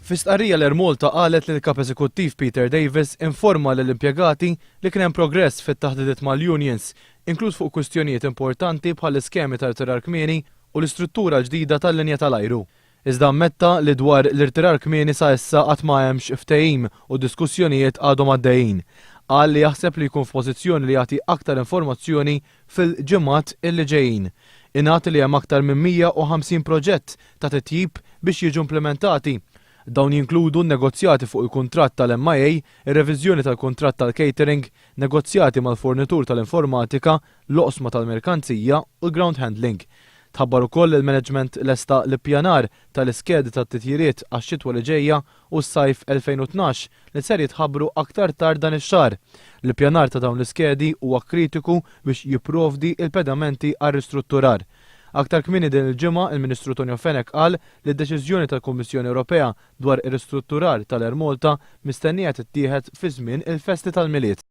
Fi stqarrija l-Ermolta qalet li l-kap eżekuttiv Peter Davis informa lill-impjegati li kien hemm progress fit-taħdidiet mal-unions, inkluż fuq kwistjonijiet importanti bħal iskemi tal-irtirar kmieni u l-istruttura ġdida tal-linja tal-ajru. Iżda ammetta li dwar l-irtirar kmieni sa issa qatt ma hemmx ftehim u diskussjonijiet għadhom għaddejjin. Qal li jaħseb li jkun f'pożizzjoni li jagħti aktar informazzjoni fil-ġimgħat illi ġejjin. Ingħati li hemm aktar minn 150 proġett ta' titjib biex jiġu implementati. Dawn jinkludu n-negozjati fuq il-kuntratt tal-MIA, ir-reviżjoni tal-kuntratt tal-catering, negozjati mal-fornitur tal-informatika, l-oqsma tal-merkanzija u l-ground handling. Tħabbar ukoll il-management lesta l-ippjanar tal-iskedi tat-titjiriet għax-xitwa li ġejja u s-sajf 2012 li ser jitħabbru aktar tard dan ix-xahar. L-ippjanar ta' dawn l-iskedi huwa kritiku biex jipprovdi il-pedamenti għar-ristrutturar. Aktar kmieni din il-ġimgħa il-Ministru Tonio Fenech qal li d-deċiżjoni tal-Kummissjoni Ewropea dwar ir-ristrutturar tal-Ermolta mistennija tittieħed fi żmien il-festi tal-miliet.